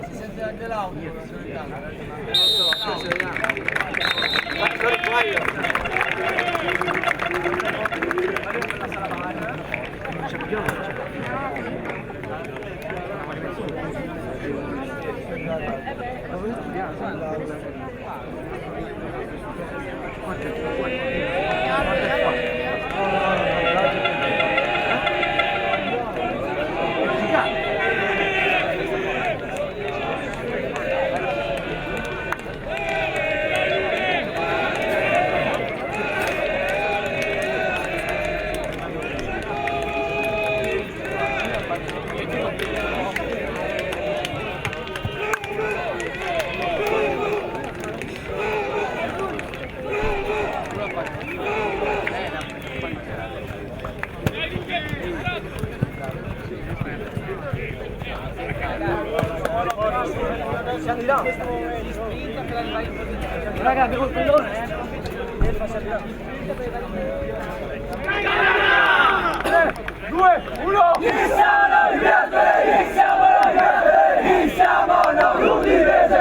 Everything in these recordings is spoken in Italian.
Si sente anche l'audio. Raga, abbiamo il pallone, 3, 2, 1! Iniziamo l'Udinese!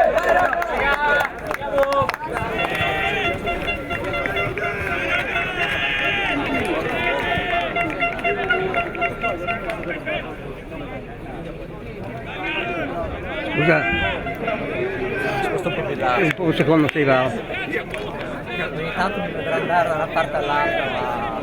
Scusa, un po' secondo sei là. Ogni tanto mi vedrà andare da una parte all'altra, ma...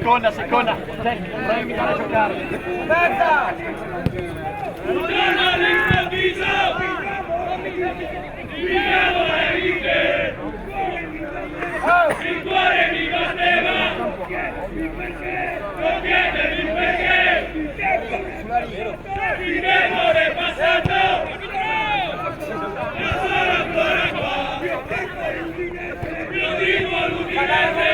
Buona, seconda. Provi a giocare. Aspetta! All'improvviso! Viviamo la vite! Il cuore mi batteva! Non chiedermi perché! Il tempo è passato! Ma sono ancora qua! Io vivo all'Udinese!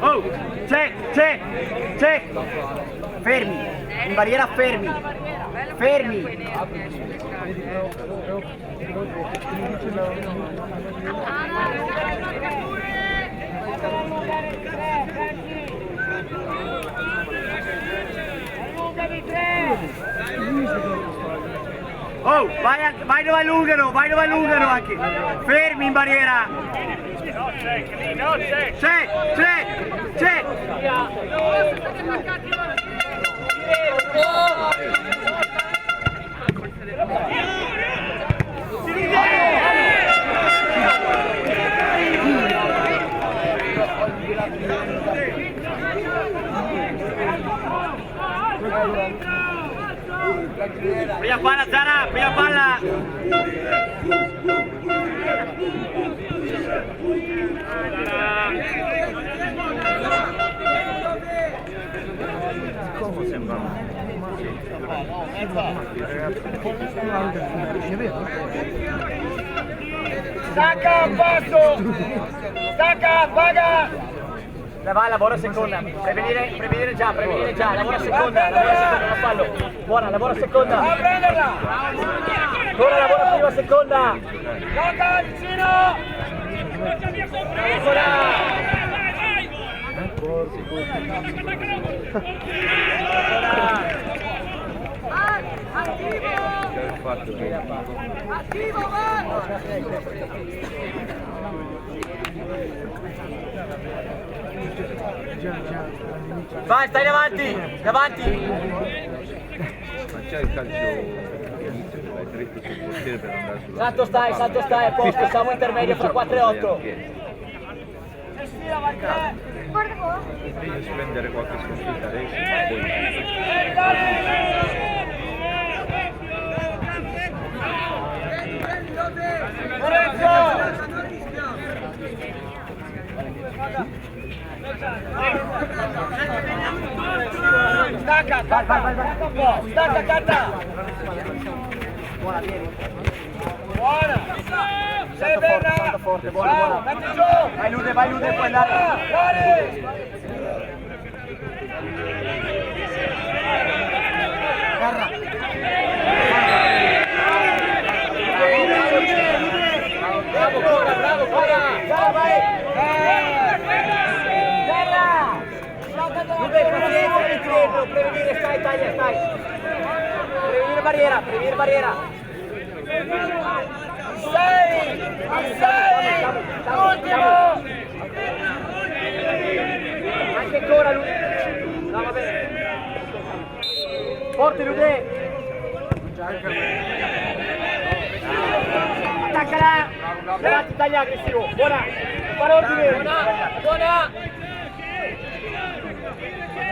Oh, check! Fermi! In barriera fermi! Oh, vai dove allungano anche! Fermi in barriera! Check! Prima palla Zara, prima palla! Stacca, passo! Stacca, paga! Vai, lavora seconda, prevenire già, lavora seconda, non fallo. Buona, lavora seconda. A prenderla! Ora lavora prima seconda. Gioca, vicino! Attivo, vai! Vai, stai davanti! Davanti! Ma c'è il calcio inizio, hai dritto sul portiere per andare sulla Salto stai, a posto, siamo intermedio fra 4 e 8. Devi spendere qualche sconfitta adesso, poi Stacca, vai, stacca, canta! Buona, vieni. Buona! Sei bella! Forte, buona. Metti giù! Vai Lude, puoi andare! Guarda! Bravo, Cora! Ciao, vai! Prevenire, stai, taglia, stai. Prevenire barriera. 6, ultimo. Anche ancora lui. No, va bene. Forte Lude. Attaccala. Davanti, taglia aggressivo. Buona. Fare ordine. Buona.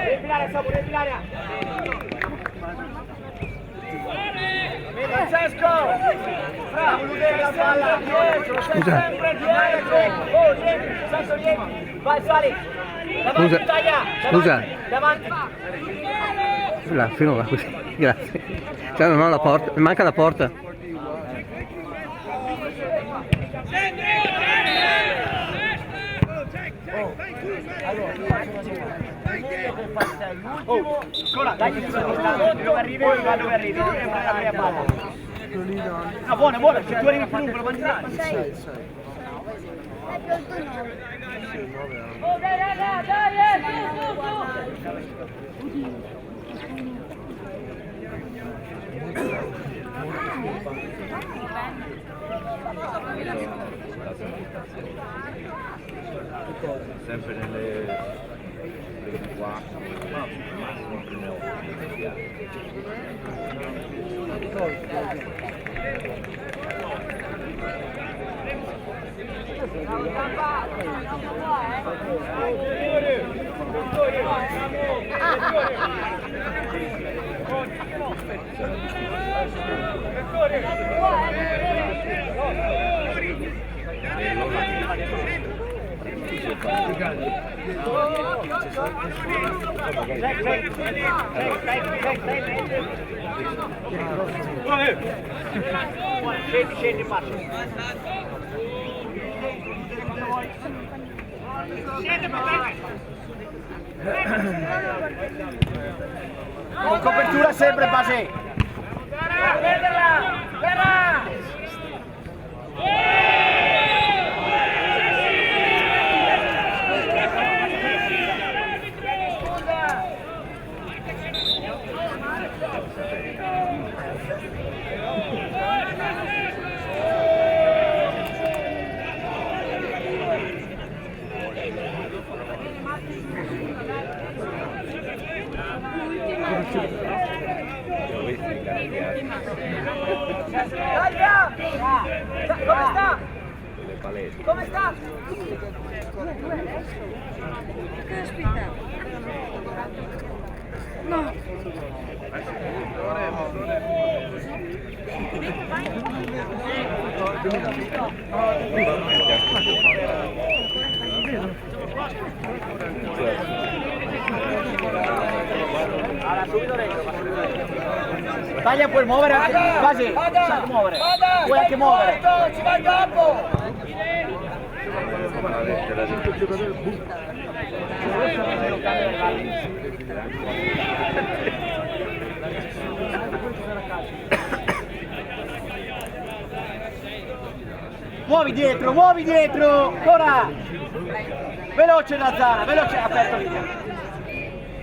Riempilare, Samu, riempilare! Francesco! Bravo, Ludera, la palla! Dietro, sei sempre dietro! Oh, riempi, Francesco, riempi! Vai, sali! Davanti, taglia! Scusa. Davanti! Là, fino là, così. Grazie. Cioè, non ho la porta, mi manca la porta. Oh, ancora, dai che dove arrivi, va dove arrivi, dove fai la prima palla. Ah, buona, se tu arrivi più lungo lo mangi là. Oh, dai, dai! sempre nelle 4, massimo prime 8. Scendi, faccio. Con copertura sempre base. Guerra! Taglia! Come sta? Come sta? Caspita! No! Allora, subito dentro. Taglia, puoi muovere anche, quasi, sai muovere. Puoi anche muovere. Ci va il capo! Muovi dietro, ancora! Veloce Nazzara, veloce, aperto via.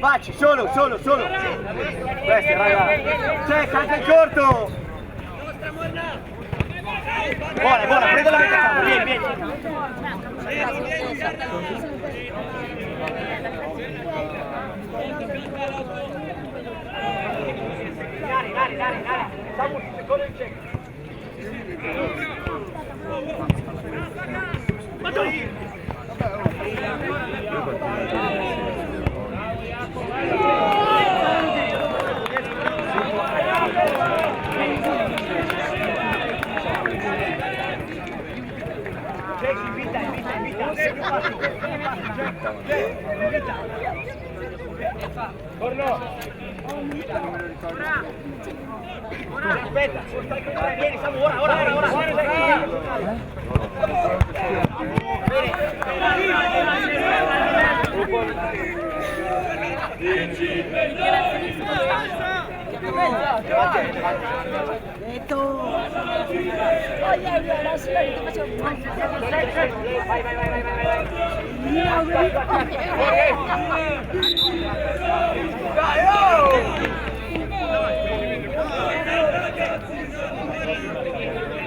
Facci, solo. Questo, raga. Check, anche il corto! Buona, prendi la metà, vieni. Dai. Siamo un secondo in check. Torno! Aspetta, vieni, Samu, ora!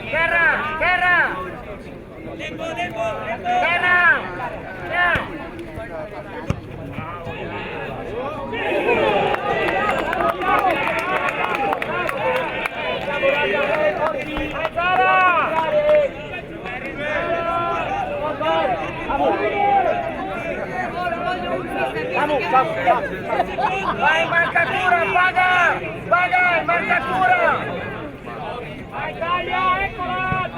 Guerra! Vai, marcatura, paga, marcatura! Vai, taglia, eccola,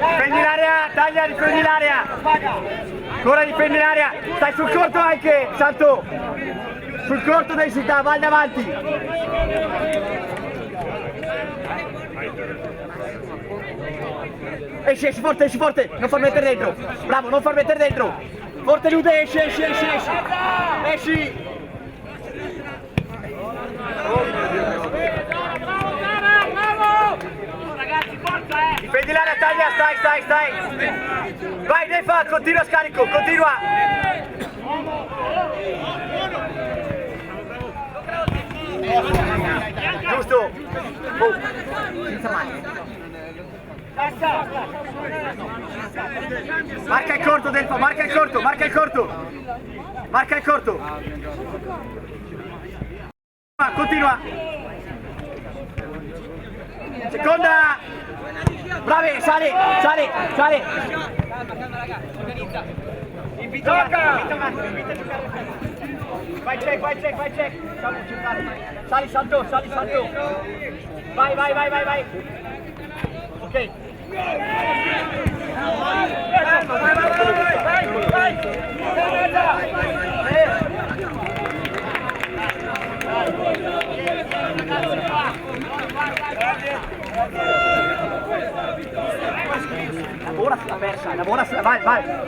Difendi l'area, taglia, difendi l'area. Ancora difendi l'area. Stai sul corto anche, Santo. Sul corto densità, vai davanti. Esci forte, non far mettere dentro. Bravo, non far mettere dentro. Forte Lude, esci. Difendi l'area, taglia, stai. Vai Nefa, continua scarico, continua. Giusto. Marca il corto Delfa, marca il corto. Continua. Seconda. Bravi, sali. Gioca. Vai check. Sali, salto. Vai. Ok.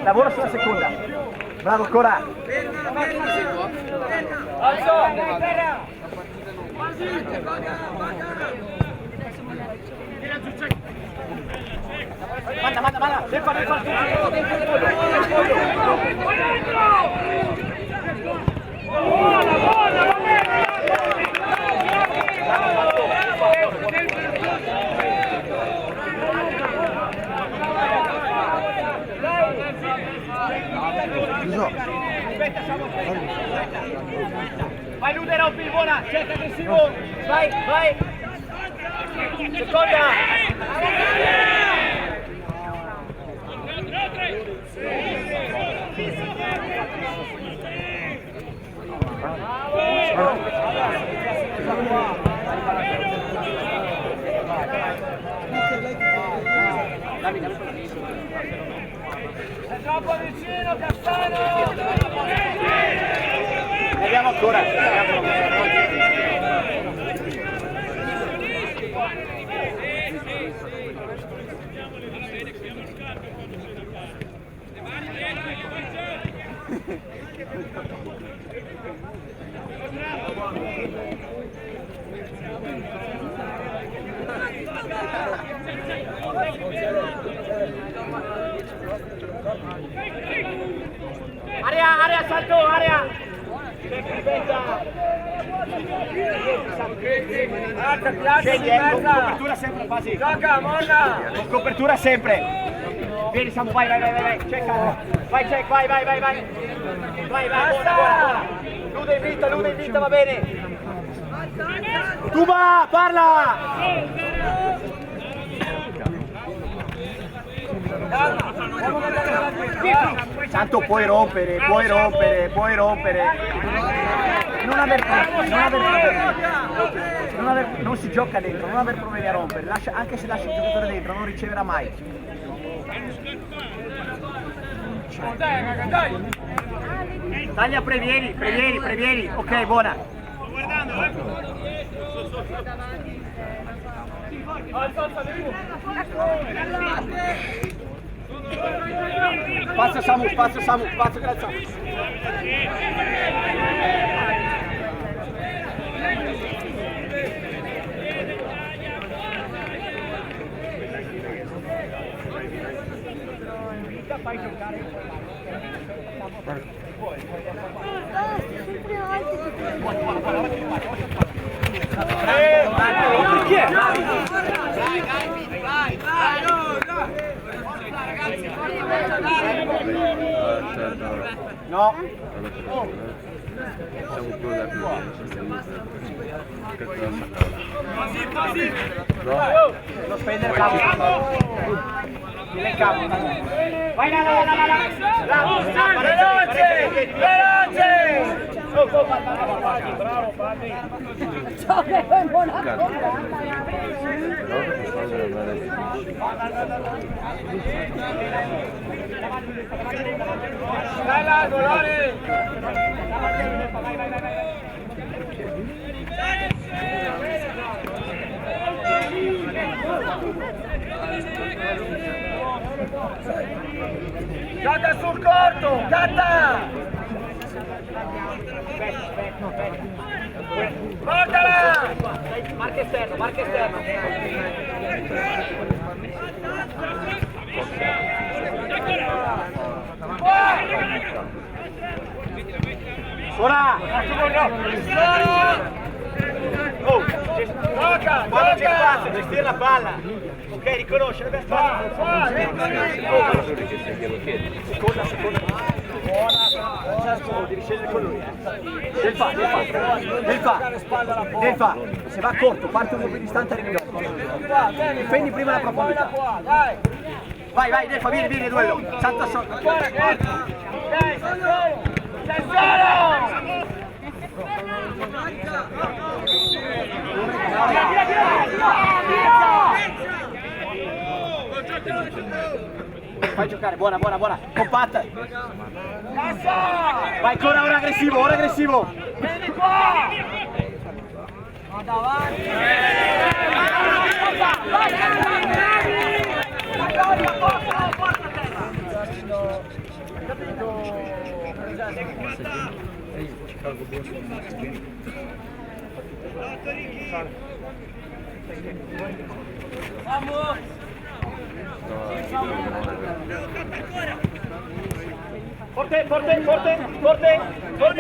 Lavora sulla seconda. Bravo ancora. Manda. Vai Lude, rompi, buona, cerca aggressivo, vai, vai. Seconda. È troppo vicino, Castano! Ne abbiamo ancora. Area, salto, area! Scegli, con copertura sempre, quasi. Gioca, molla! Con copertura sempre. Vieni Samu, vai, cerca. Vai, check, vai. Vai, buona. Lude invita, va bene. Tuba, parla! Tanto puoi rompere. Non si gioca dentro, non aver problemi a rompere, anche se lasci il giocatore dentro non riceverà mai. Taglia, previeni, ok, buona. Spazio Samu, grazie. Fai giocare no. Siamo più da più. Non spendere il campo. Il campo. Vai là. Veloce! Bravo, Fabri. Dai là, Golori! Vai. Gioca sul corto, Gatta! Portala! Marca esterno. Ora! Gioca! Gestire la palla! Ok, riconoscere per fare! Seconda! Buona! Devi scendere con lui, Del fa! Se va corto, parte un po' più distante, arrivi dopo. Difendi prima la profondità. Vai, Delfa, vieni, duello! Salta sotto! Sei solo! Fai giocare, buona, compatta. Vai ancora, ora aggressivo. Vieni qua! Vado avanti. Vamos! Forte,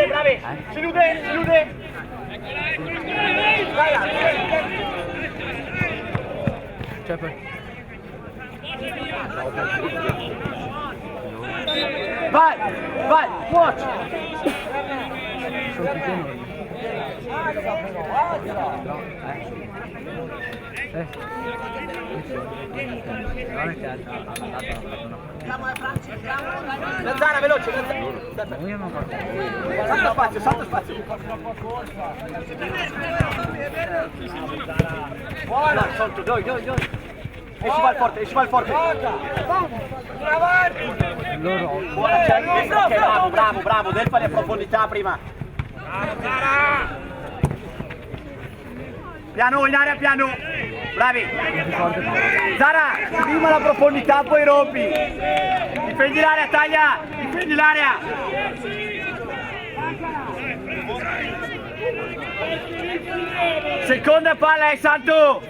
bravi! Si chiude! vai, vai, watch. Zanzara, veloce, salta spazio. Buona, solto, dai. Esci mal forte. Buona, bravo, Delfa le profondità prima. Piano, in area, piano. Bravi. Zara, prima la profondità, poi rompi. Difendi l'area, taglia. Difendi l'area. Seconda palla, Santo.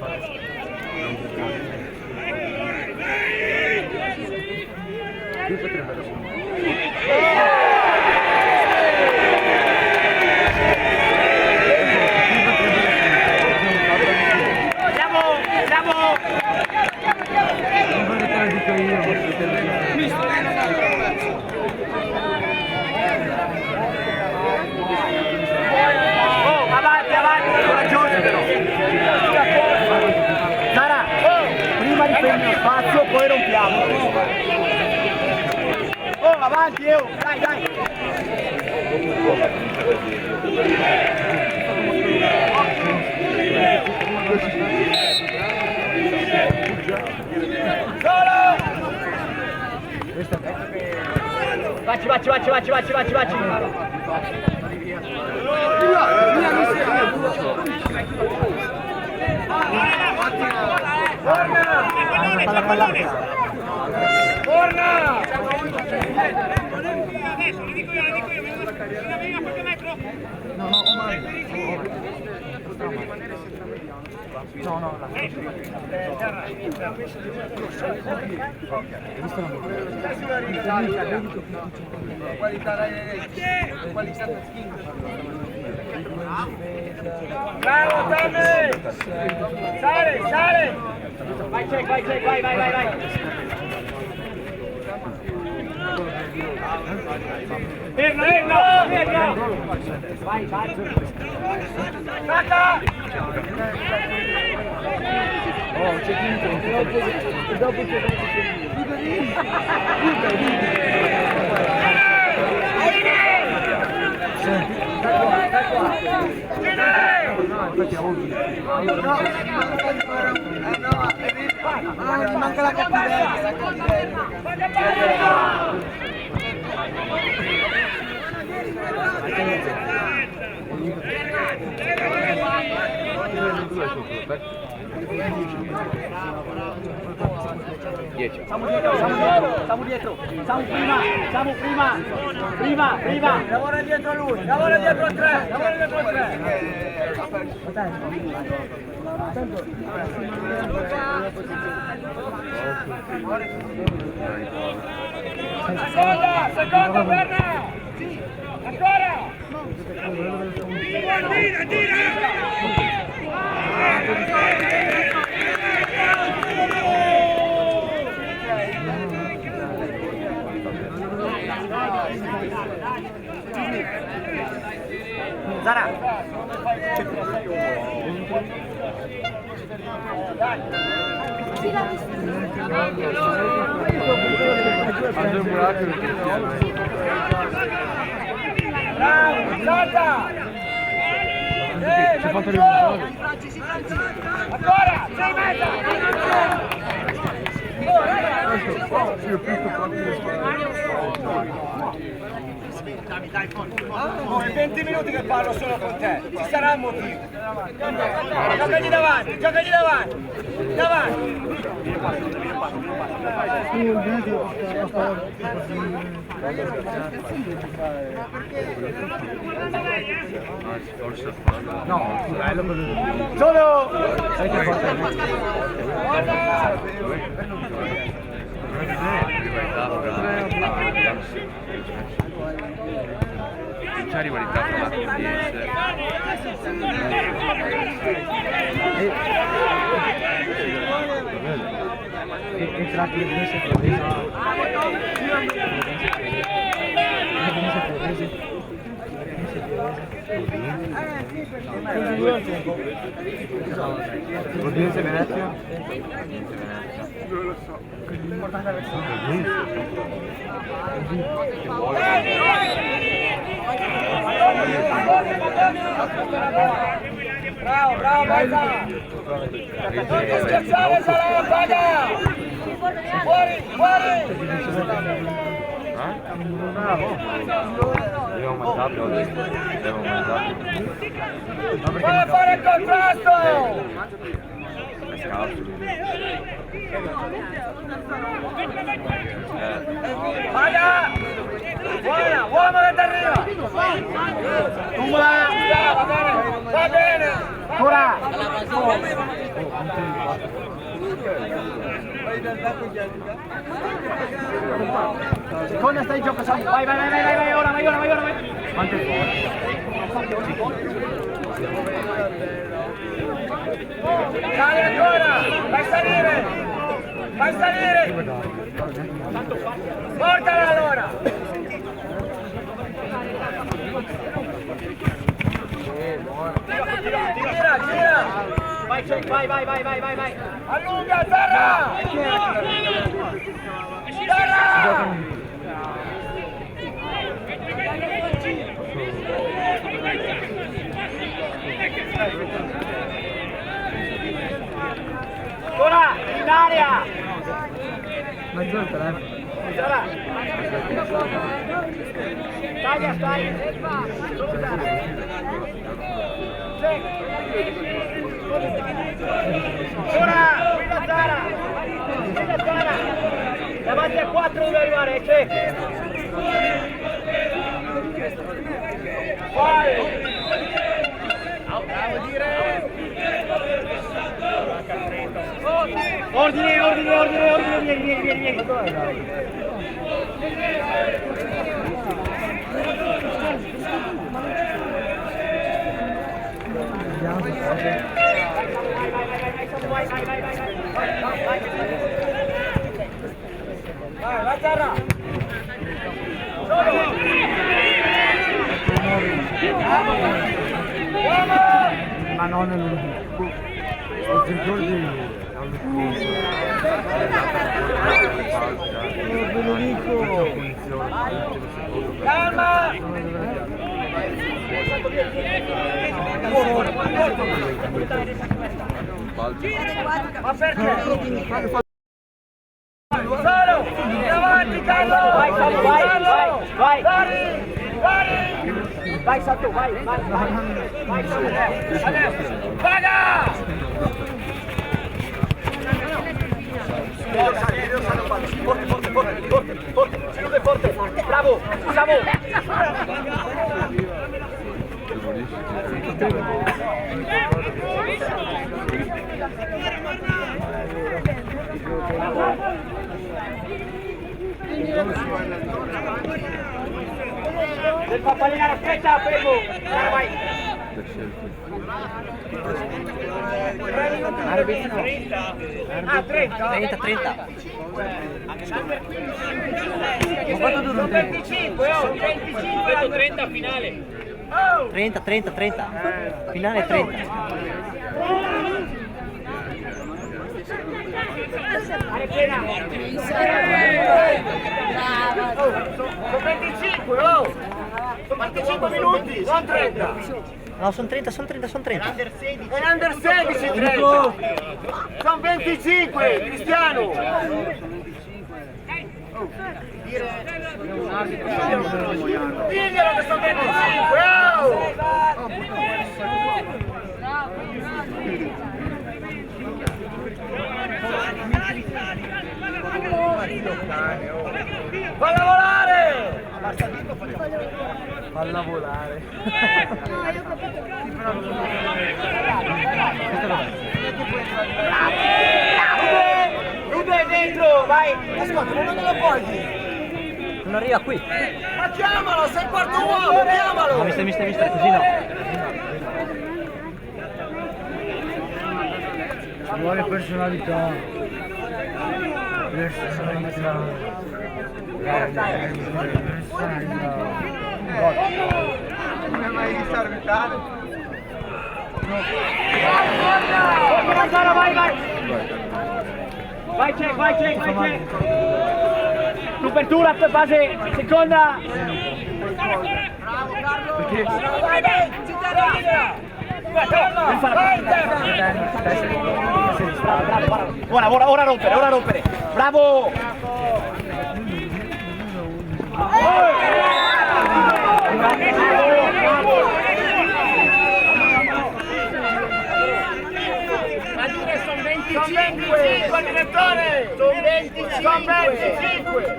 Avanti, coraggioso però. Sara, prima difendi lo spazio, poi rompiamo. Oh, avanti, dai. Baci. Bravo Tommy! Sale! Vai, check, vai! Ferma! Vai! Stacca! Oh, c'è chi dopo manca la cattiveria. Siamo dietro. Siamo prima. Lavora dietro a lui. Lavora dietro a tre. Seconda, Berna. Ancora. Tira. Zara. Bravo, salta! Ancora, 6 metri! È 20 minuti che parlo solo con te, ci sarà un motivo. Giocagli davanti! No, solo! Non c'è rivalità tra la e tra Udinese Venezia? Non lo so. Bravo, bravo, Mazza! Non ti scherzare, sarà la paga! Fuori, fuori! Abbiamo mangiato oggi. Abbiamo mangiato. Vai a fare il contrasto! È scarso. Paga! Buona, uomo che ti arriva! Va bene, va bene! Ora! Seconda sta in gioco, vai, vai, vai, vai, vai, ora, vai, ora, vai, ora, vai! Quanto è Sali ancora! Fai salire! Fai salire! Portala allora! Gira, gira! Vai, vai, vai, vai, vai, vai, vai! Allunga, Zarra! Zarra! Ora, in area! Mezzo il telefono. Zarra! Taglia, stai! Ora, guida Zara! Guida Zara! Davanti a 4 deve arrivare, c'è! Vai! Ordine, ordine, ordine, ordine, vieni, vieni, vieni! Vai, vai, Zarra! Ma non è l'unico. Ho giorni. Ve lo dico. Calma! Ma perché? Solo! Davanti, Carlo! Vai, Salto, vai! Vai! Vai! Vai, Salto, vai! Vai! Vai, Salto! Adesso! Paga! Forte, forte, forte, forte, forte! Si chiude forte! Bravo! Bravo! Del Papalina, aspetta, fermo! Vai! Ah, 30? 30, 30. Sono 25, oh! 25, 30 finale! 30, 30, 30. Finale 30. Sono 25, oh! Sono 25 minuti, non 30! No, sono 30, sono 30, sono 30. È under 16, 30! Sono 25, Cristiano! Diglielo che sono 25, oh! Falla volare! Falla volare. Rude dentro, vai! Ascolta, non lo puoi! Non arriva qui. Ma chiamalo, sei il quarto uomo, chiamalo! No, mister, così no. Ci vuole personalità. Come mai di salutare? Vai, vai! Vai, check, vai, check, vai, check! Copertura, base, seconda! Perché? Buona, ora rompere, ora rompere! Bravo! Sono 25 al direttore! Sono 25!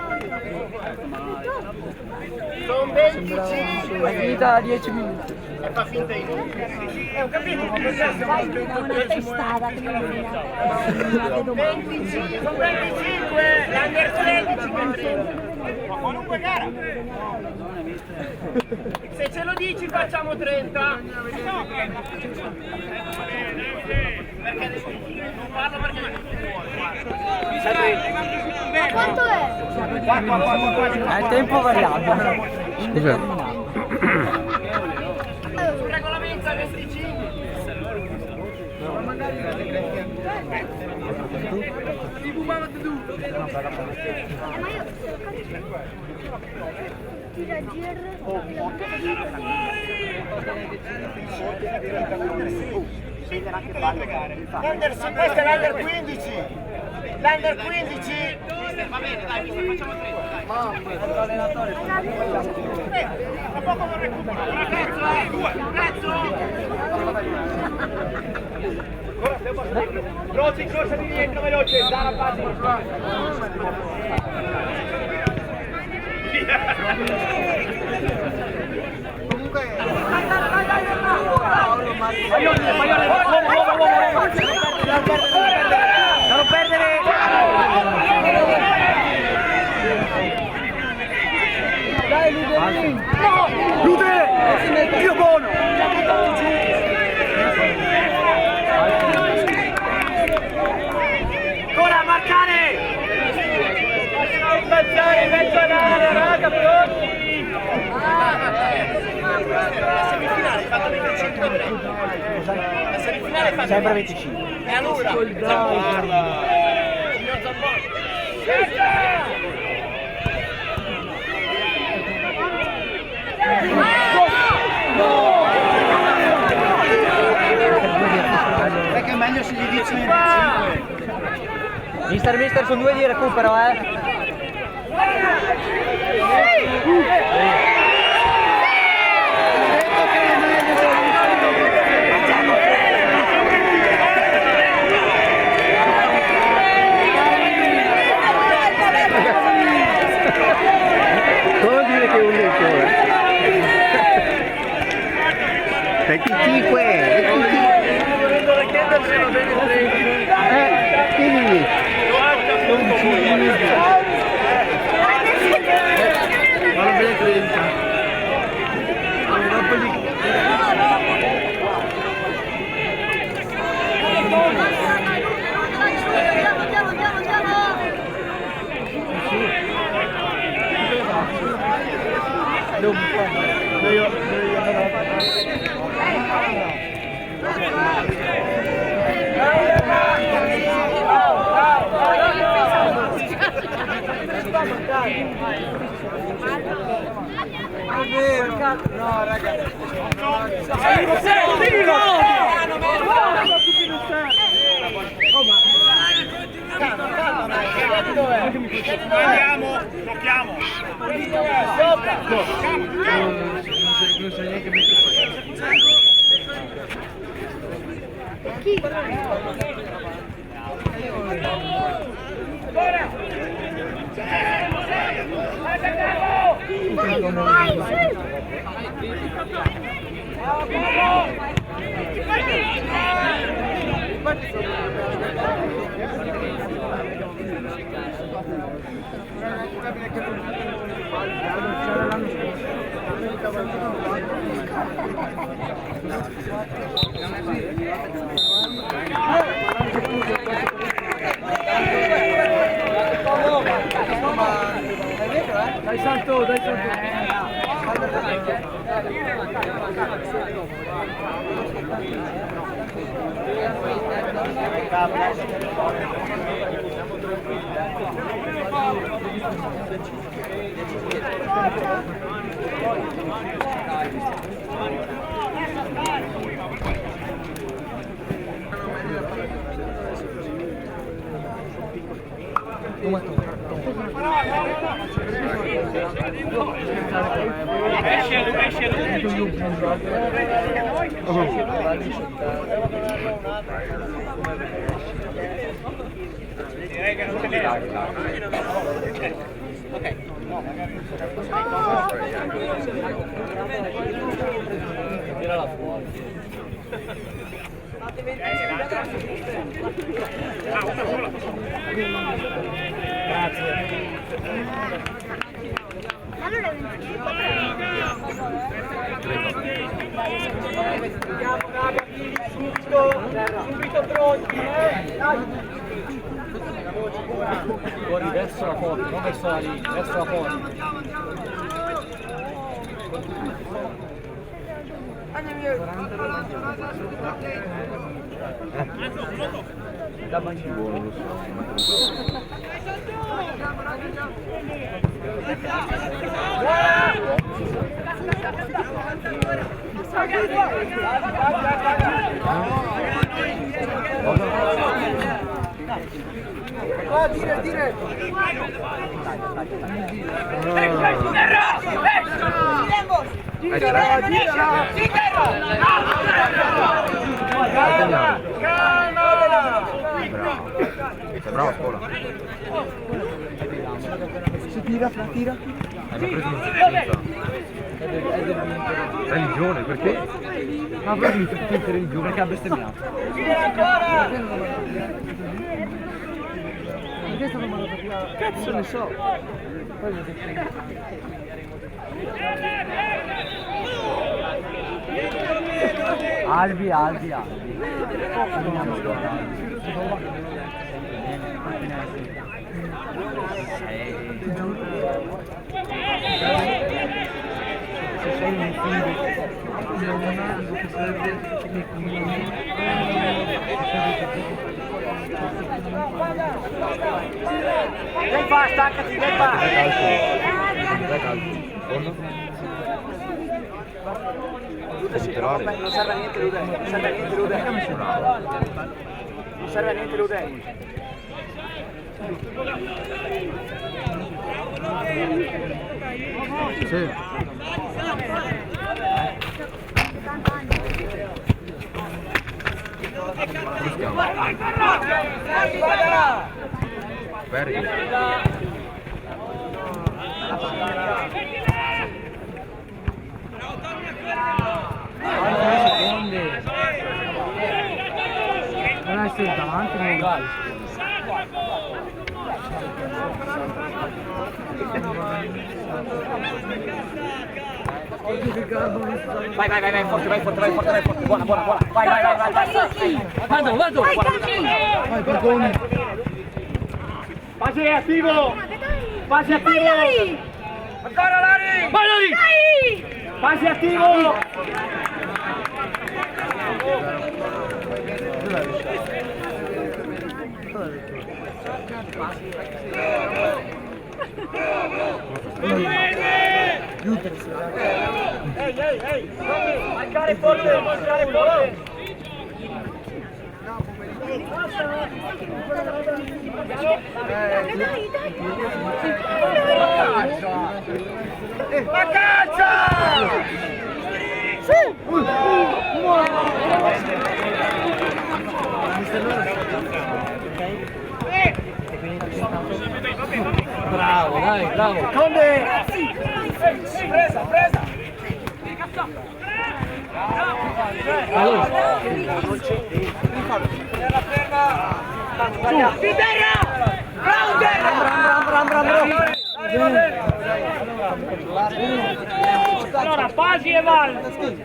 Sono 25! È finita 10 minuti. E fa finta di niente. Ho capito, ma perché siamo Una testata che non Sono 25! Sono 25! L'Under 13 ma qualunque gara! Se ce lo dici facciamo 30! Perché adesso non parlo perché Ma quanto è? È il tempo variabile. Scusa. sul regolamento è 25! Ma io tira Questo è l'Under 15! L'Under 15! Va bene, dai, facciamo 30, dai. Tra poco non recupero. Croce in corsa di dietro, veloce, Zara passi. Maione, uomo. Da non perdere. Dai Lude! Lude! Dio buono! Ancora a marcare! Passare in mezzo all'area, raga, pronti! La semifinale hai fatto 25-3. La semifinale hai fatto Sempre 25. E allora? Guarda! Signor Zamboni! Perché è meglio se gli dici 25. Mister, sono 2 di recupero, Come dire che è un lettore? 25! Quindi No, ragazzi. Andiamo, tocchiamo! Sopra! Non so neanche mettere. Dai salto, dai salto. Direi che non te ne Tirala fuori. Allora subito pronti, Fuori verso la porta, non verso la linea, verso la porta. Bravo Scuola. Si tira. Hanno preso un'influenza. Religione, perché? Ma proprio mi fa tutte religione. Perché ha bestemmiato. Cazzo ne so. Albi. Dai fa, staccati, dai fa! Non serve a niente Lude, non serve a niente Lude. Non serve a niente Lude. Sì. Ferri. Non essere davanti, non vai. Vai, forte, buona, vai. Vado. Vai, Pergoni. Fase attivo! Ancora Lari! Vai Lari! Fase attivo! Ehi! Marcare forte! La caccia! Bravo, dai, bravo. Conde! Presa! Allora. Terra ferma! Di terra! Bravo! Allora, Pasi e Val.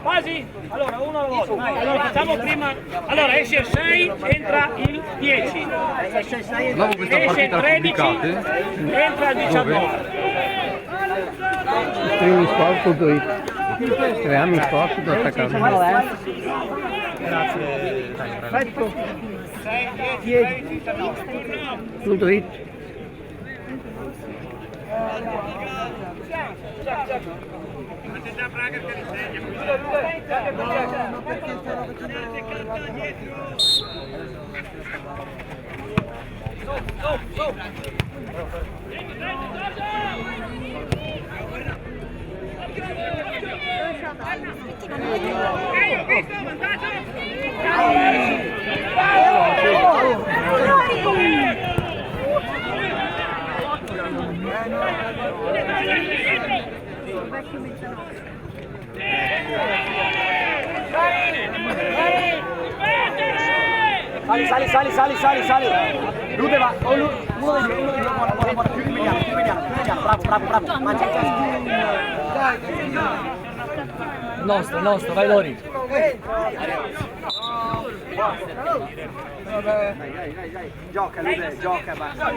Pasi? Allora, uno alla volta. Vai. Allora, facciamo prima. Allora, esce il 6, entra il 10. Dopo questa Esce il partita la 13, pubblicate? entra il 19. Streamingsport.it. Creiamo sport da attaccare. Grazie. Punto hit. Sali. Lude va, uno di due, buona, più mediano, bravo, mangia il testo. Nostro, vai Lori. Gioca, Lude, gioca, basta.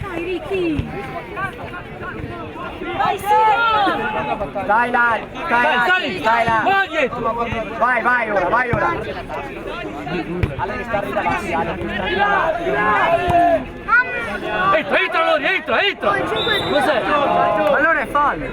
Dai Ricky! Stai là. Va dietro. Vai ora. Ale mi sta davanti, Entra Lori, entra. Cos'è? Allora è fallo.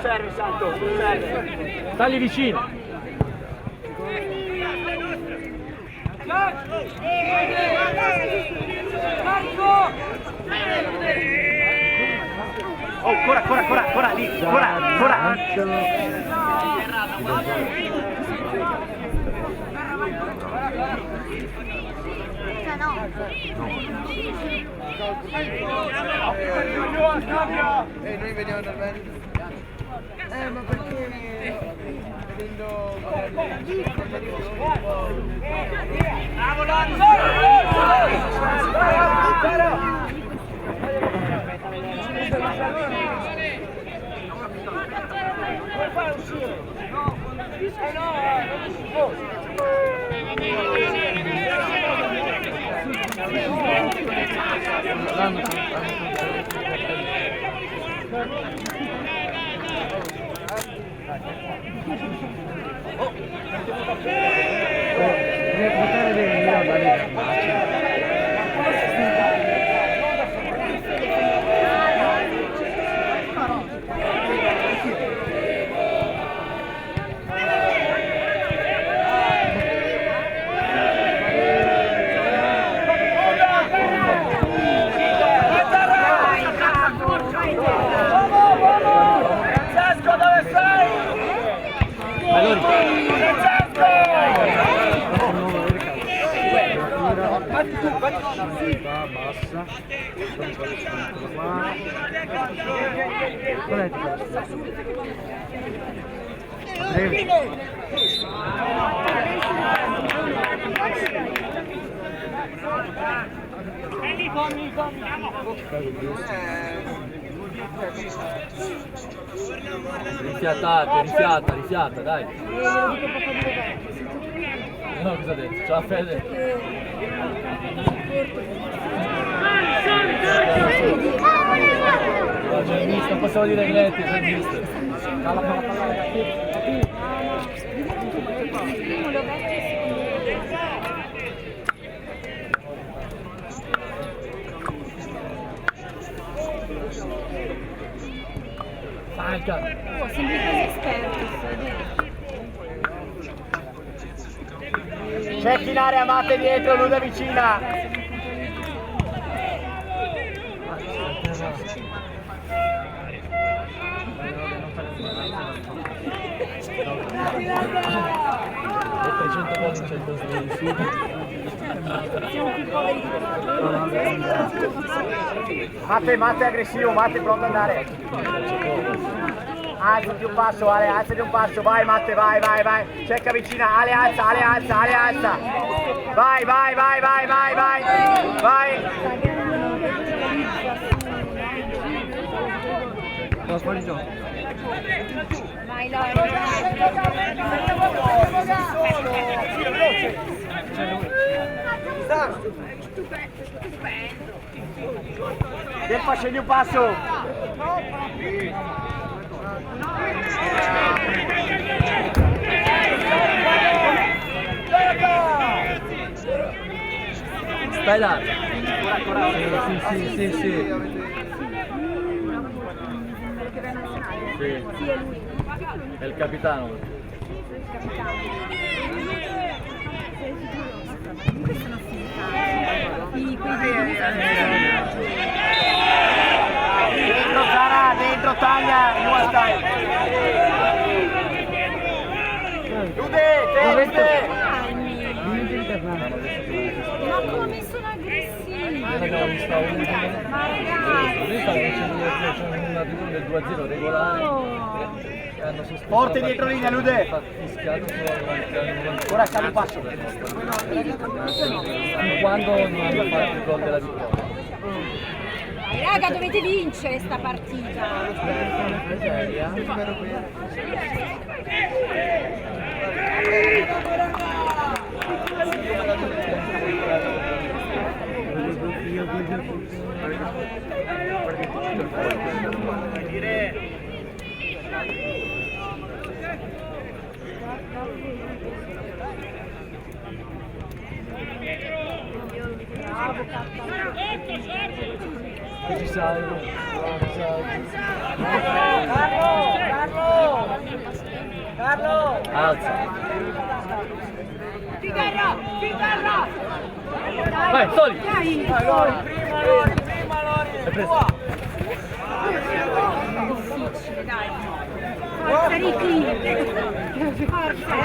Serve Santo, serve. Stagli vicino. Oh, corra lì, corra. Noi veniamo dal Veneto. Ma perché vedendo Bravo Rifiata, dai. No, cosa ha detto? Ciao Fede. No, c'è il mister, non possiamo dire niente, c'è il mister. Falca. Sembri così esperto. C'è chi in area, Matte dietro, Luda vicina. Matte aggressivo, Matte pronto ad andare. Alza di un passo, Ale, alza di un passo, vai Matte, vai. Cerca vicina, Ale alza. Vai. Sono fuori gioco. Vai Loro. Del fa scegli un passo. Stai là. Sì. Sì, Sì, è lui. è il capitano. Comunque sono finti. Dentro Sara, dentro Taglia, Nuova Style. Lude. Ma come sono aggressivi? Ma Lui sta facendo una riunione del 2-0 regolare. E hanno sospeso Forte dietro linea, Lude. fischiato solo al 91. Ora scade il passo. Fin quando non hanno fatto il gol della vittoria. Dai, raga, dovete vincere sta partita. Ci sai, Carlo. alza. Figarra! Vai, Soli. Prima Lori. È preso. Difficile, dai. Forza Ricky! Forza!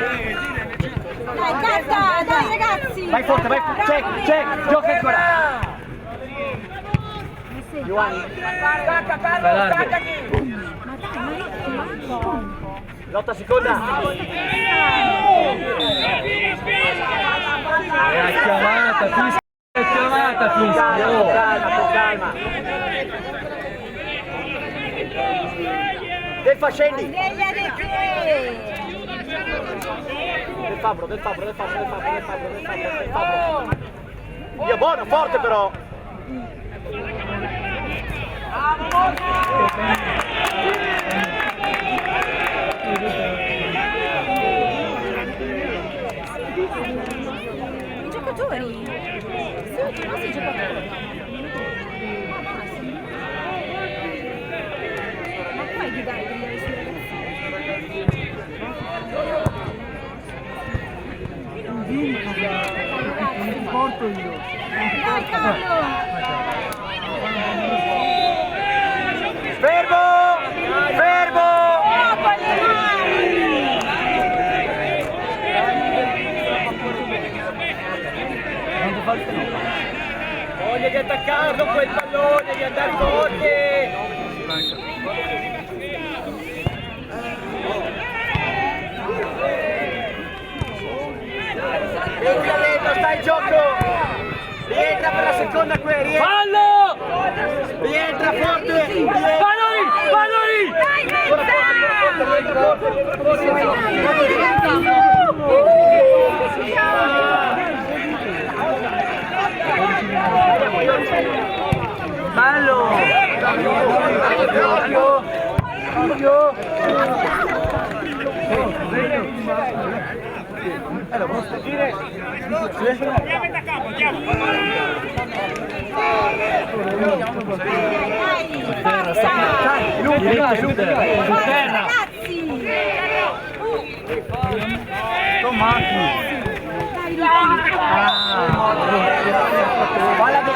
Dai, canta! Dai ragazzi! Vai forte, vai. Check, gioca ancora. Giovanni. Scacca Carlo, scaccati. Ma dai, ma Lotta seconda. È chiamata, fischia. È chiamata, fischia. Oh. Calma. Del Fascendi. sveglia di che? Del Fabbro. Dio buono, forte però. I giocatori? Sì, i nostri giocatori. Ma fai di dare degli avessi ragazzi? Porto io. Dai Carlo! Fermo! Voglia di attaccare con quel pallone, di andare forte! Entra dentro, sta in gioco! Rientra per la seconda qui, rientra! Fallo! Rientra forte! Valori! Ballo!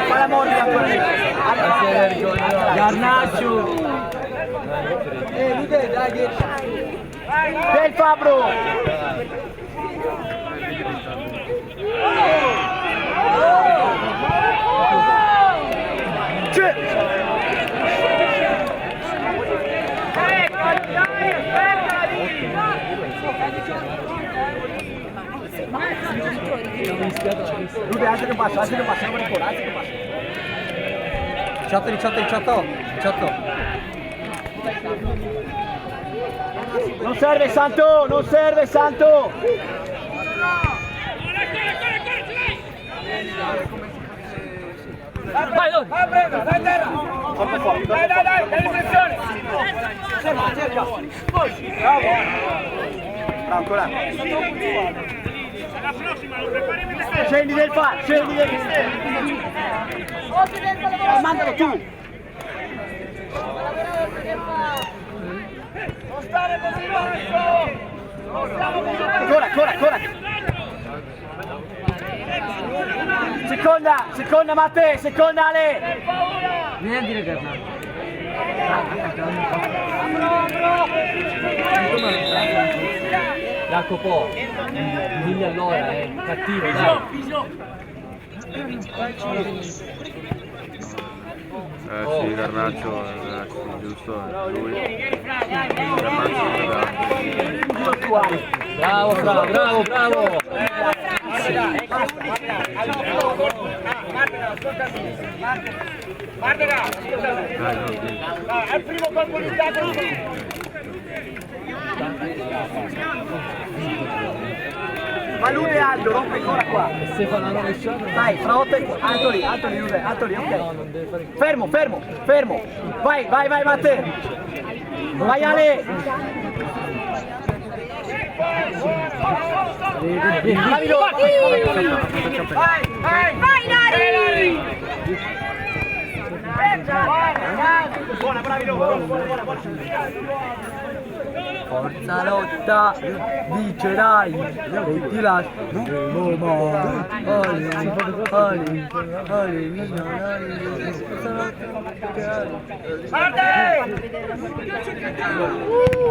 Palla morbida ancora lì. Garnaccio! Del Fabbro! Lude, alza che passa, non ancora, alza che passa. 18. Non serve Santo, non serve Santo! Vai, Lodi! Vai terra! Dai, riflessione! Cerca! Bravo! Ancora! Scendi del fare, scendi del mandalo tu! Non stare così basso! Ancora! Seconda Matteo, seconda Ale! Vieni a dire che Jacopo, digli allora, è cattivo, dai. Sì, Garnaccio, giusto, lui. Bravo. Guarda, è il primo colpo di stato. Ma lui è alto, rompe ancora qua. Stefano hanno lasciato. Dai, fra 8 alto lì, ok. Fermo. Vai Matteo. Vai Ale. Vai Nari! Buona, bravi, buona. Forza lotta, vincerai, non ti lasceremo mai.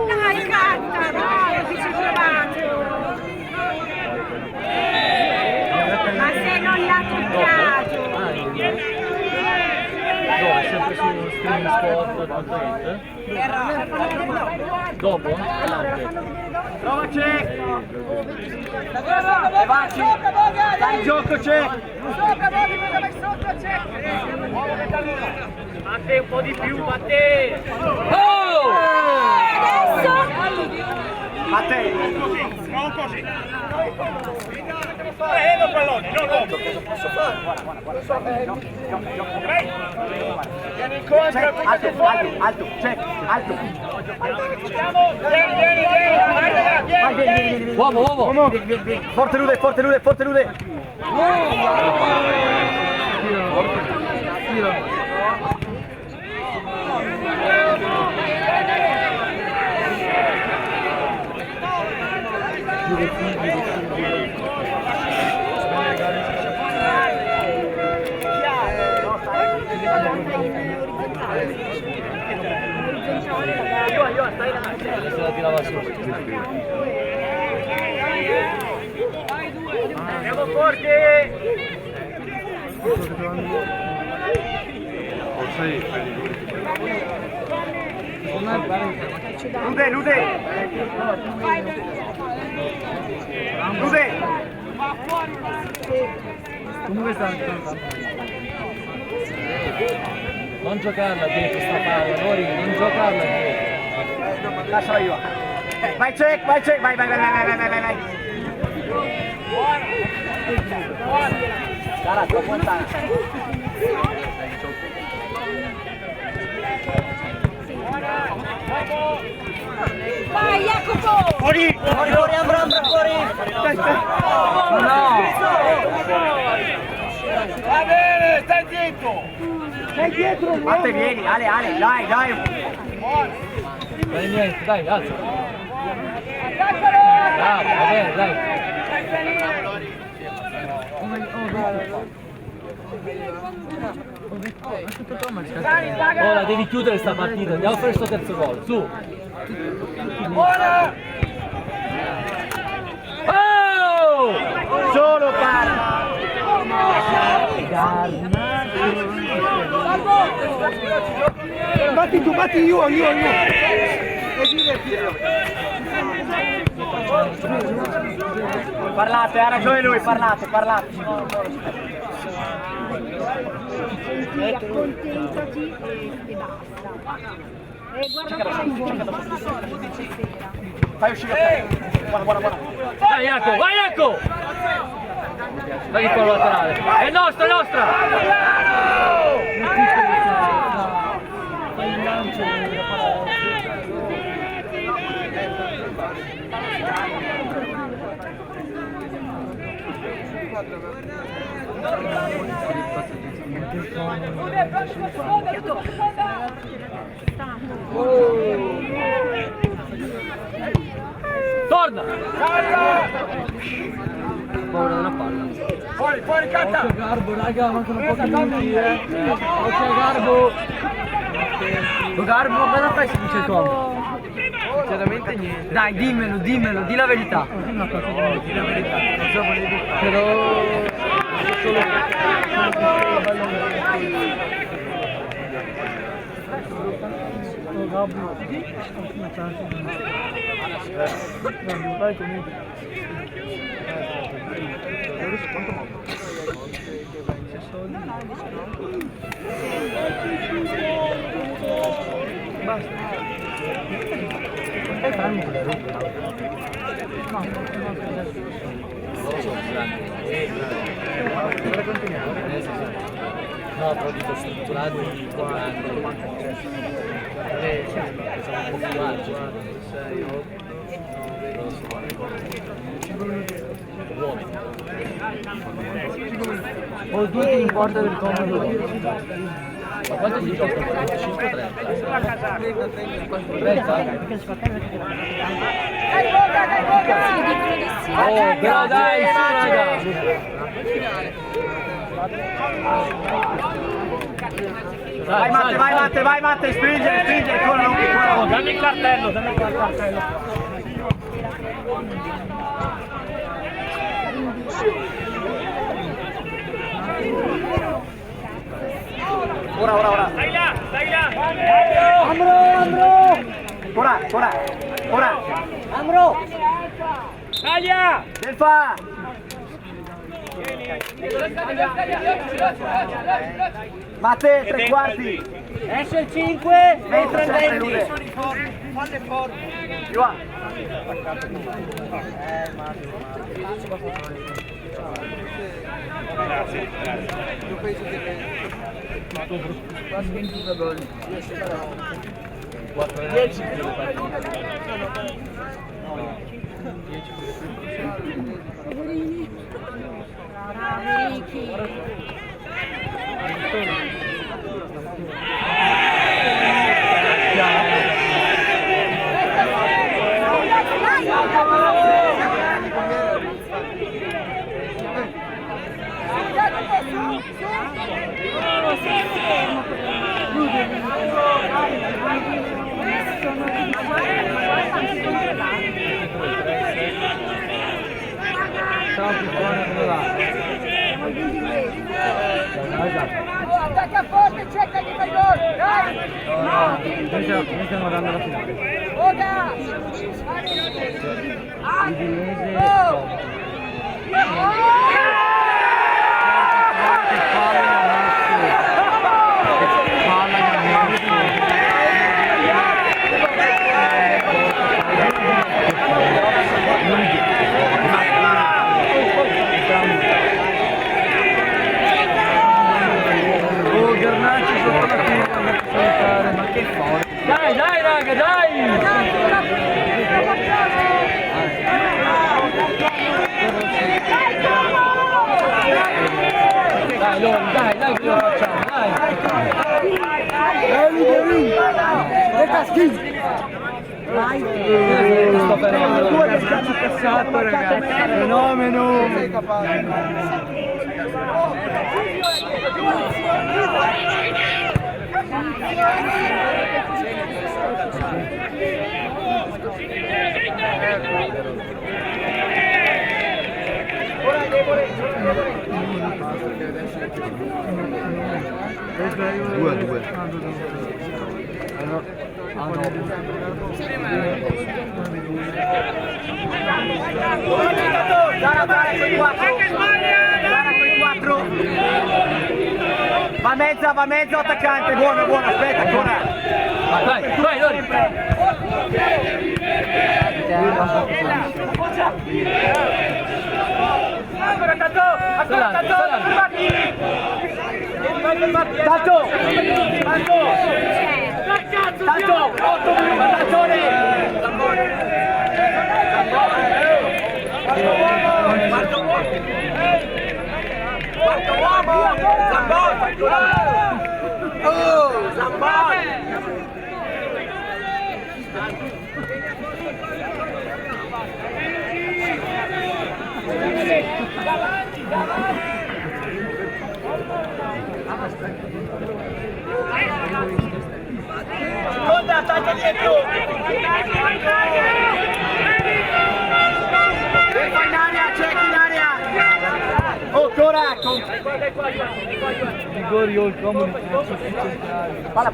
Dai, canta, dai, che ci provato! Ma se non l'ha toccato! Dove? Sempre su streamsport.it? Dopo? Provaci! Dai, il gioco c'è! Matteo, un po' di più, Matteo! Adesso! Matteo! Non così. Lo pallone, non lo posso fare. Guarda. Vieni incontro, alto, check, alto. Vieni. Uomo! Vieni. Forte Lude. Io stai là. Se la tirava su. Andiamo forti! Lude! Comunque sta non giocarla dietro sta palla, Lori, non giocarla dietro. Lasciala io. Vai check, vai. Cara, troppo lontana. Vai Jacopo! Fuori, Ambra, fuori! No! Va bene, stai zitto! Stai dietro! Matte, vieni, Ale, dai! Niente, dai, alza! Bravo, va bene, dai! Ora devi chiudere sta partita, andiamo a fare sto terzo gol, su! Buona! Oh! Solo parla! Batti io! Parlate, ha ragione lui, parlate. Accontentati e basta. Fai uscire. Buona. Vai Jaco, vai Jaco! Dai il fallo laterale. È nostra, è nostra! Torna! Una palla. Fuori, canta! Garbo, raga, mancano pochi minuti, Occhio Garbo. Garbo, cosa fai se dice il tuo? Sinceramente niente. Dai, dimmelo, di la verità. Di la verità. Però solo No, però dico strutturati grandi. Sono un po' più largi, 6, 8, 9, uomini. o tutti in porta del comodo. Ma quanto si gioca? 25, 30? 30? Oh, però dai, su raga! Vai Matte, stringere, corra. Dammi il cartello, Ora. Stai là! Amro! Ora! Amro! Taglia! Delfa! Matte, 3 quarti! Esce il 5, Mentre 20! Più a! Attacca forte, cerca di fare gol! Dai! Noi stiamo andando alla finale. Oga! Dai raga, dai! Dai, che lo facciamo, dai! Sto fermando, cassato, ragazzi! Fenomeno! Sei capace! Va mezzo attaccante, buono, aspetta ancora. Vai, Lori. Ancora tanto, fermati! Tanto, 8 minuti, quarto uomo, Zambon! Seconda, taglia dietro! Fa in aria, check in aria! Oh, Coraco! Rigori o il comodo Palla!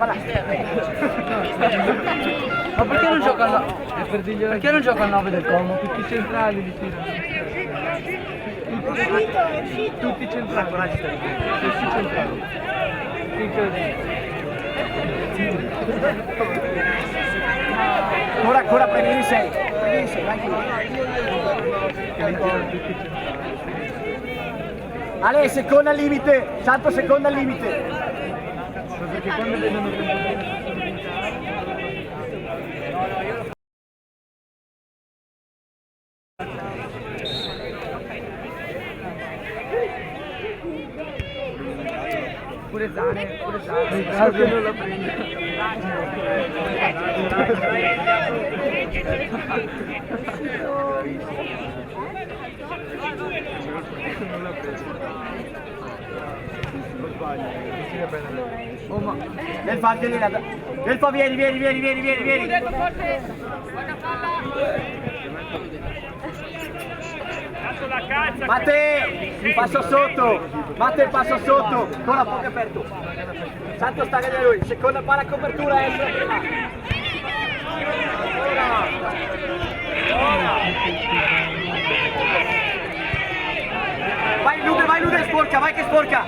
Ma perché non gioca al perché non gioca al 9 del Como? Tutti i centrali li tirano. Tutti centrali. Tutti centrali. Ancora previeni 6. Vai. Ale, seconda al limite. Santo, seconda al limite. Perché quando vedono pure Zane che non la prende. Oh, ma Delfa, vieni. Matte, passo sotto, con la poca aperto. Santo stacca da lui, seconda palla copertura, sulla prima. Vai Lude, sporca, vai che sporca.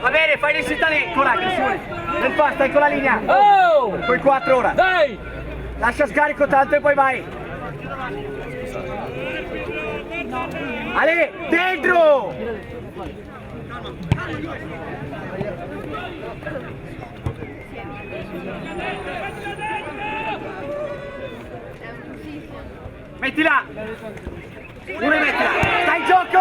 Va bene, fai l'intensità lì, coraggio, su. Nel fa, stai con la linea. oh! Poi 4 ora. Dai! Lascia scarico tanto e poi vai. Ale, dentro! Mettila! Pure mettila! Stai in gioco!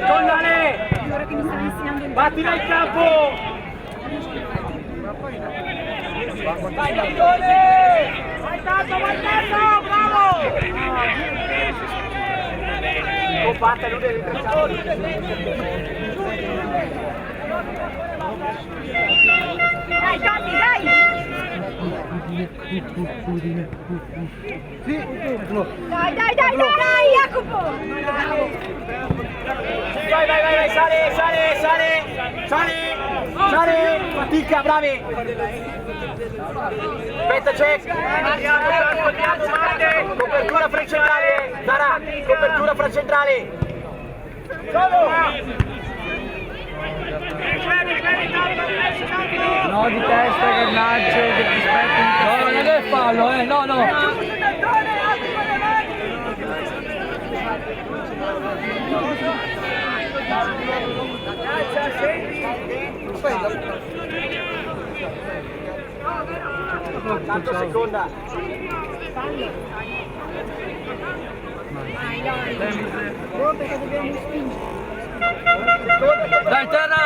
Tornale! Battila in campo! Vai Tattone! Vai Tatto, bravo! Compatta, lui deve rintracciare. Dai Tatti, dai! Dai, Jacopo! Vai, sale! Fatica, bravi! Aspetta, check! Copertura fracentrale! Zara, copertura fracentrale! No di testa, Garnaccio, che ti aspetti. No, non è fallo, no. Tanto seconda. Dai, perché dobbiamo spingere. Dai terra!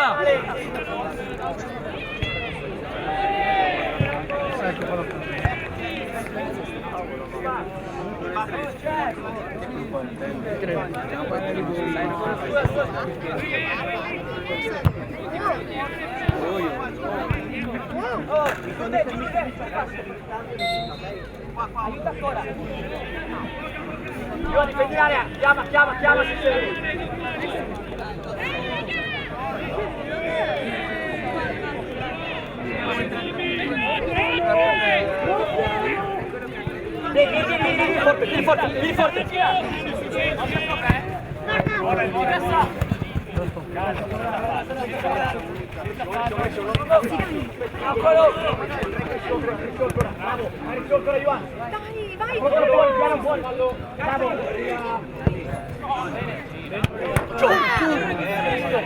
Aiuta ancora. Io difendi l'area, chiama se sei. Vieni forte.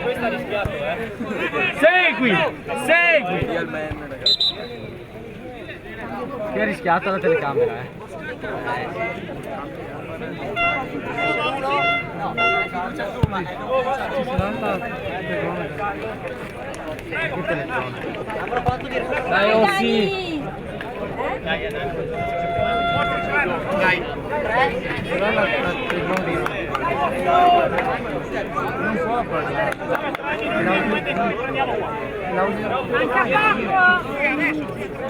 Questa ha rischiato, Segui! Che ha rischiato la telecamera, Dai, oh sì! Manca poco!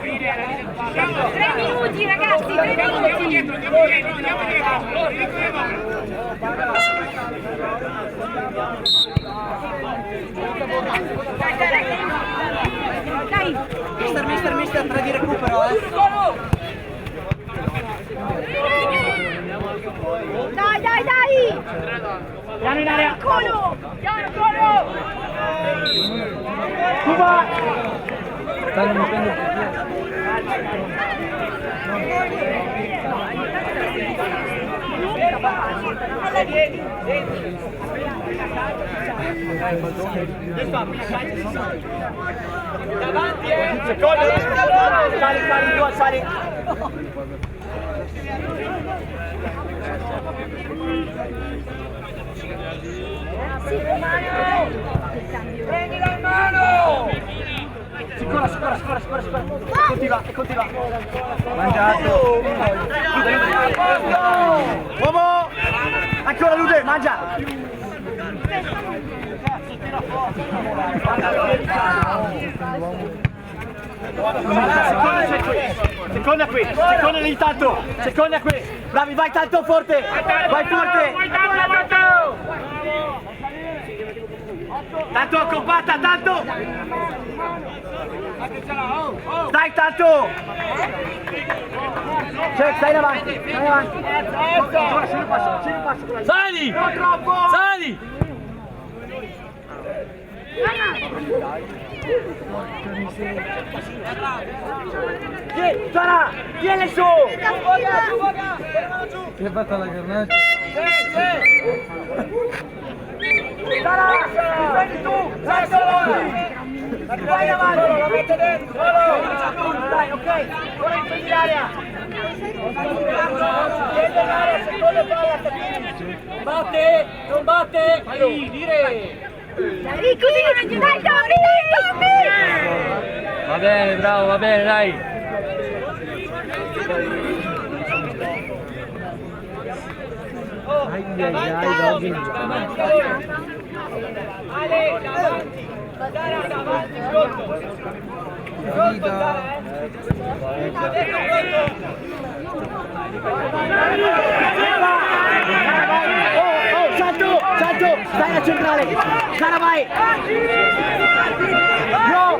3 minuti ragazzi, 3 minuti! Dai! Mister, 3 di recupero, Dai! Piano in area! Colo! Cuba! Stanno mettendo Davanti, secondo! Sali! Prendila in mano! Sicura! Continua! mangiato! Uomo! Ancora Lude, mangia! Seconda qui, seconda qui, bravi, vai tanto forte, vai forte! Tanto compatta, tanto! Dai tanto! Stai in avanti! Sali! Sara, vieni su! Che hai fatto la carnaccia? Sara, prendi tu! Vai avanti! La mette dentro! Dai, ok! Ora in l'area! Chiede l'area, seconda palla! Batte! Vai, dire! Dai Tommy! Va bene, bravo, va bene, dai! Santo, stai alla centrale, Sara vai! No!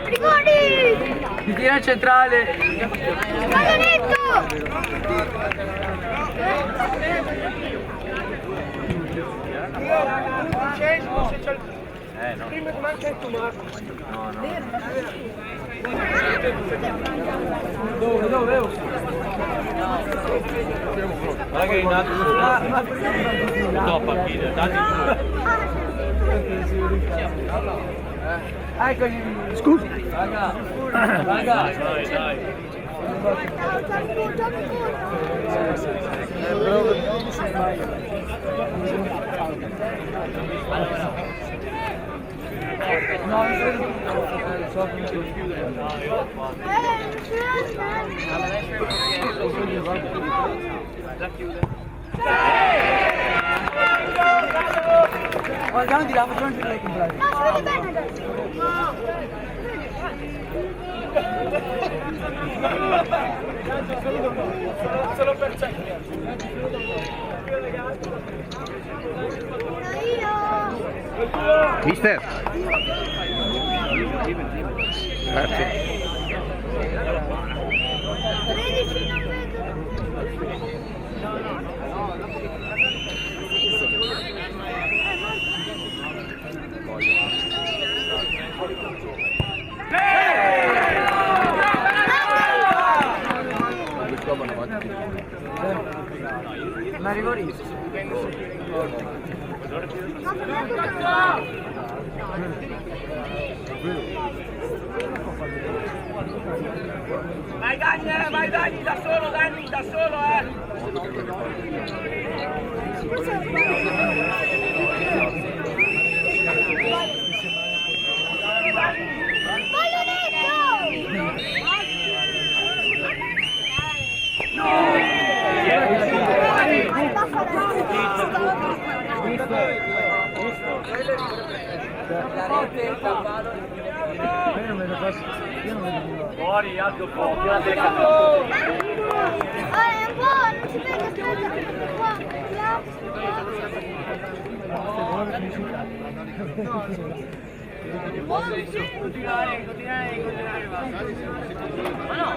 Rigoni! Ti tira in centrale! Pallonetto! Dove? Guarda che è nato no, partita, Eccoci. Scusi. Raga. Raga. No, non credo. So come guardiamo di là, facciamo il finale completo. No, si vede bene adesso. Solo per sé. Mister. Grazie. 13 non vedo. Ma rigorista. Vai Dani, da solo, Fuori, alto un po', tira la telecamera. È un po', non si vede, aspetta. Qua, là. Continuare. Ma no,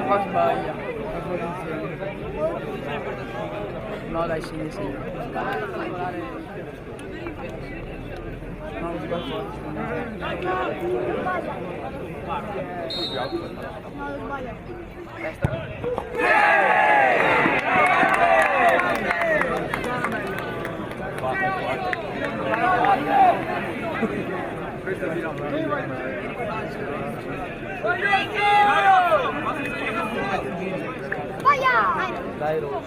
Qua sbaglia. No dai, sì. No, non sbaglio. Dai rosso.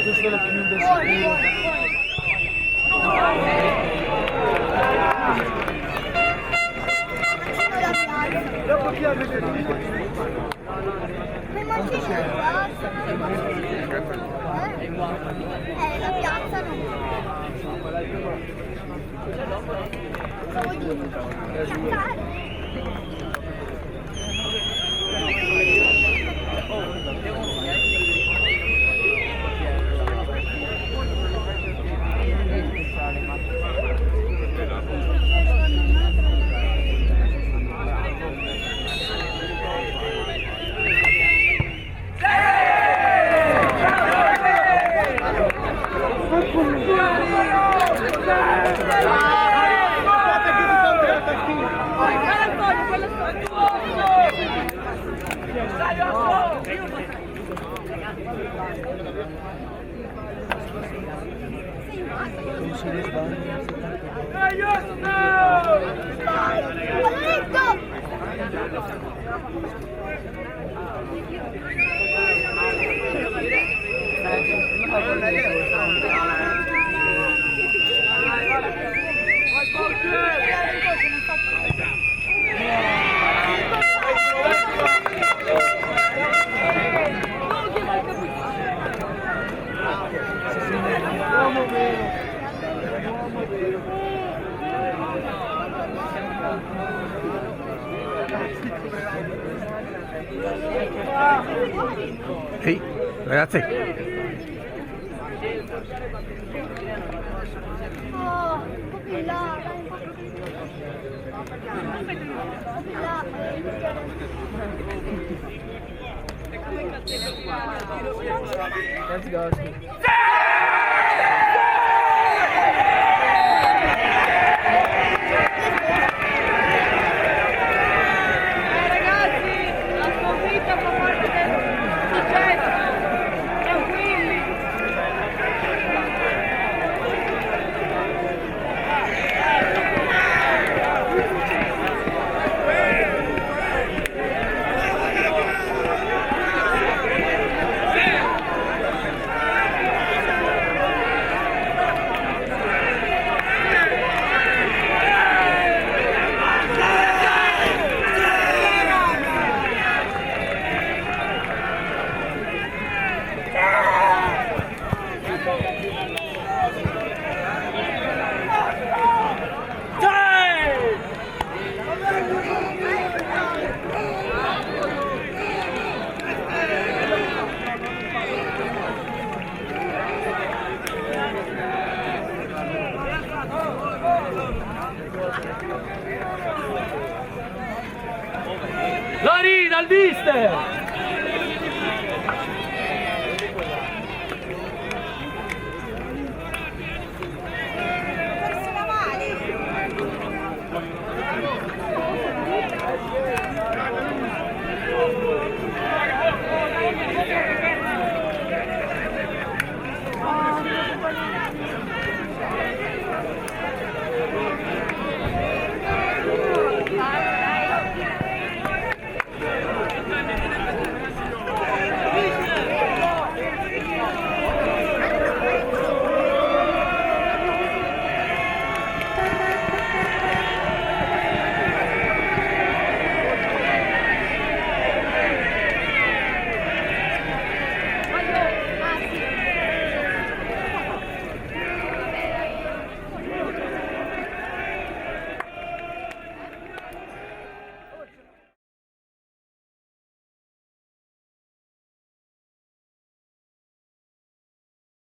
Questo è lo più sicuro. Dopo chi ha venuto? La piazza non Dai, Ehi, ragazzi. Oh, un po' più in là, dai, un po' più in là. Let's go. Ragazzi, la sconfitta fa parte del successo. Tranquilli. Lari, dal mister!